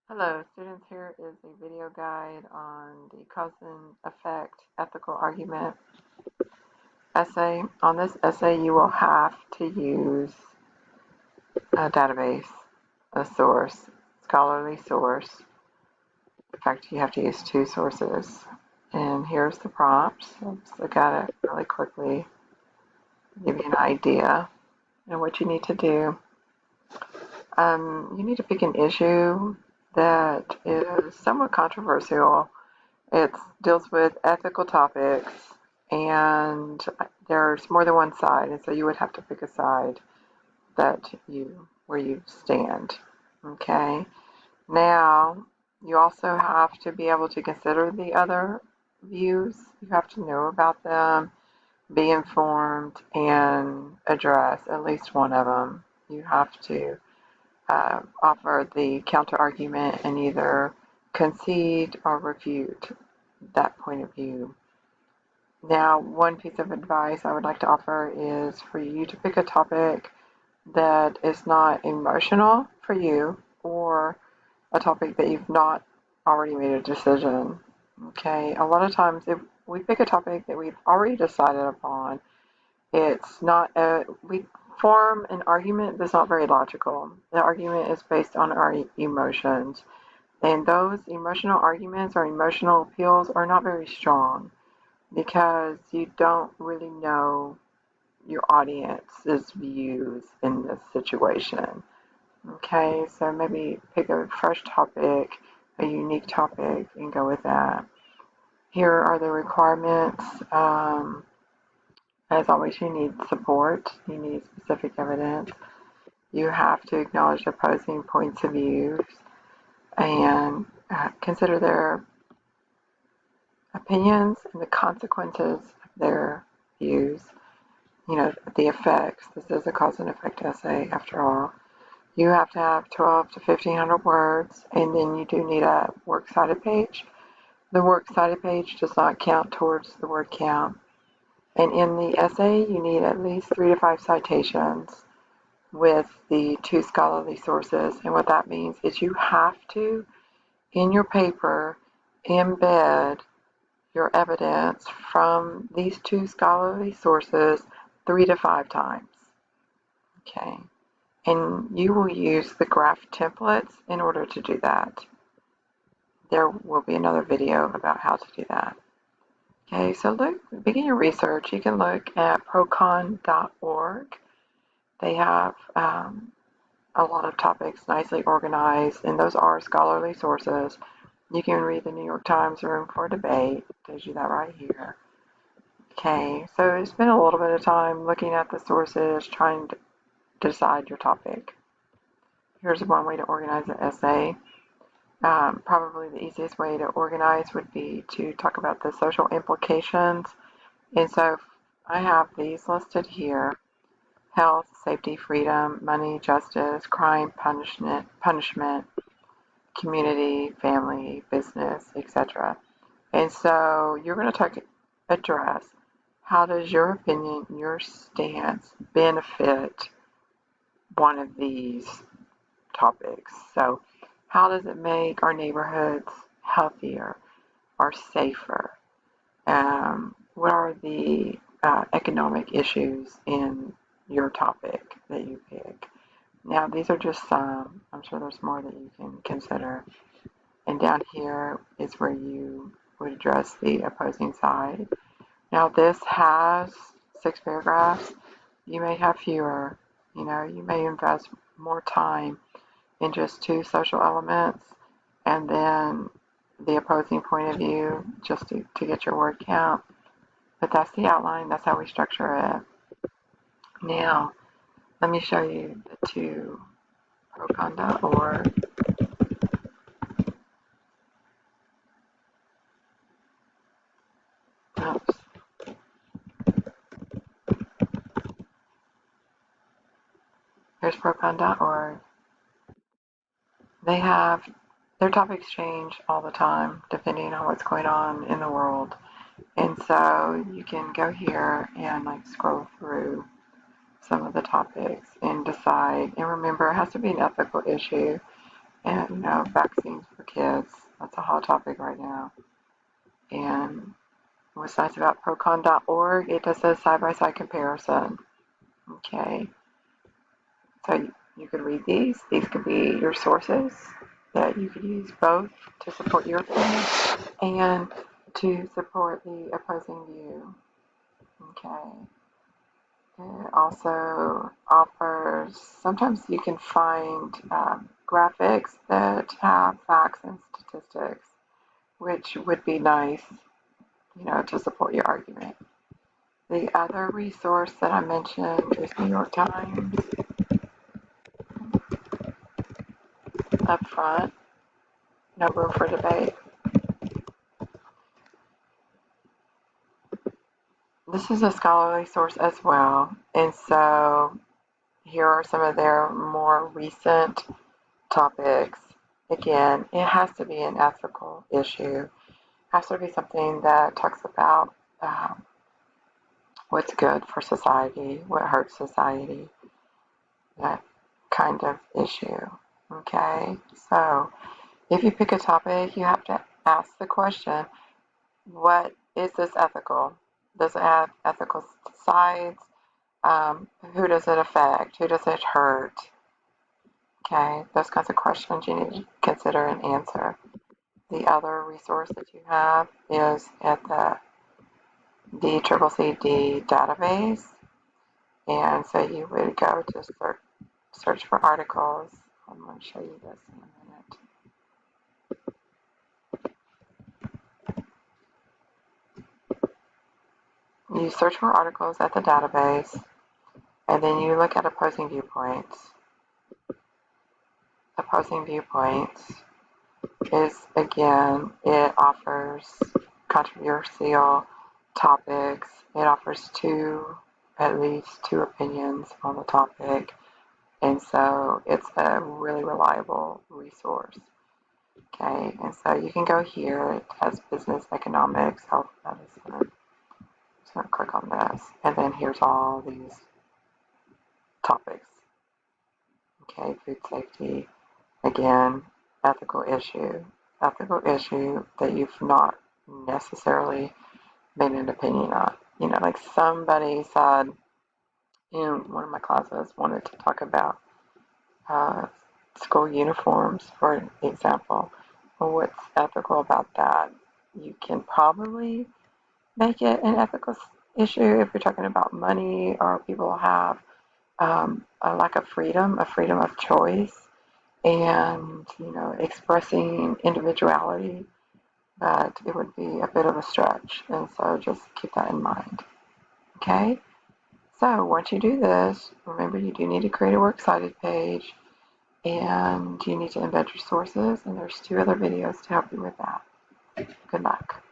Hello, students. Here is a video guide on the cause and effect ethical argument essay. On this essay, you will have to use a database, a source, scholarly source. In fact, you have to use two sources. And here's the prompts. Let's look at it really quickly, give you an idea of what you need to do. You need to pick an issue that is somewhat controversial. It deals with ethical topics, and there's more than one side, and so you would have to pick a side where you stand. Okay. Now, you also have to be able to consider the other views. You have to know about them, be informed, and address at least one of them. You have to offer the counter argument and either concede or refute that point of view. Now, one piece of advice I would like to offer is for you to pick a topic that is not emotional for you or a topic that you've not already made a decision. Okay, a lot of times if we pick a topic that we've already decided upon, we form an argument that's not very logical. The argument is based on our emotions, and those emotional arguments or emotional appeals are not very strong because you don't really know your audience's views in this situation. Okay, so maybe pick a fresh topic, a unique topic, and go with that. Here are the requirements. As always, you need support, you need specific evidence. You have to acknowledge opposing points of view and consider their opinions and the consequences of their views. You know, the effects. This is a cause and effect essay after all. You have to have 12 to 1500 words, and then you do need a works cited page. The works cited page does not count towards the word count. And in the essay, you need at least 3 to 5 citations with the two scholarly sources. And what that means is you have to, in your paper, embed your evidence from these two scholarly sources 3 to 5 times. Okay. And you will use the graph templates in order to do that. There will be another video about how to do that. Okay, so begin your research. You can look at procon.org. They have a lot of topics nicely organized, and those are scholarly sources. You can read the New York Times Room for Debate. It tells you that right here. Okay, so spend a little bit of time looking at the sources, trying to decide your topic. Here's one way to organize an essay. Probably the easiest way to organize would be to talk about the social implications. And so I have these listed here: health, safety, freedom, money, justice, crime, punishment, community, family, business, etc. And so you're going to address how does your opinion, your stance benefit one of these topics. So how does it make our neighborhoods healthier or safer? What are the economic issues in your topic that you pick? Now, these are just some. I'm sure there's more that you can consider. And down here is where you would address the opposing side. Now, this has 6 paragraphs. You may have fewer. You may invest more time in just 2 social elements and then the opposing point of view just to get your word count. But that's the outline. That's how we structure it. Now, let me show you the two, procon.org. Oops. Here's procon.org. They have their topics change all the time depending on what's going on in the world. And so you can go here and scroll through some of the topics and decide. And remember, it has to be an ethical issue. And, vaccines for kids, that's a hot topic right now. And what's nice about procon.org, it does a side-by-side comparison. Okay, so you could read these. These could be your sources that you could use both to support your opinion and to support the opposing view. Okay. It also offers, sometimes you can find graphics that have facts and statistics, which would be nice, to support your argument. The other resource that I mentioned is New York Times up front, no room for debate. This is a scholarly source as well, and so here are some of their more recent topics. Again, it has to be an ethical issue. It has to be something that talks about what's good for society, what hurts society, that kind of issue. Okay, so if you pick a topic, you have to ask the question, what is this ethical? Does it have ethical sides? Who does it affect? Who does it hurt? Okay, those kinds of questions you need to consider and answer. The other resource that you have is at the DCCC database, and so you would go to search for articles. I'm going to show you this in a minute. You search for articles at the database, and then you look at opposing viewpoints. Opposing viewpoints is, again, it offers controversial topics. It offers at least two opinions on the topic. And so it's a really reliable resource. Okay, and so you can go here. It has business, economics, health, medicine. Just going to click on this. And then here's all these topics. Okay, food safety. Again, ethical issue that you've not necessarily made an opinion on. Like somebody said in one of my classes wanted to talk about school uniforms, for example. Well, what's ethical about that? You can probably make it an ethical issue if you're talking about money or people have a lack of freedom, a freedom of choice, and expressing individuality, but it would be a bit of a stretch, and so just keep that in mind. Okay, so once you do this, remember you do need to create a works cited page, and you need to embed your sources, and there's 2 other videos to help you with that. Good luck.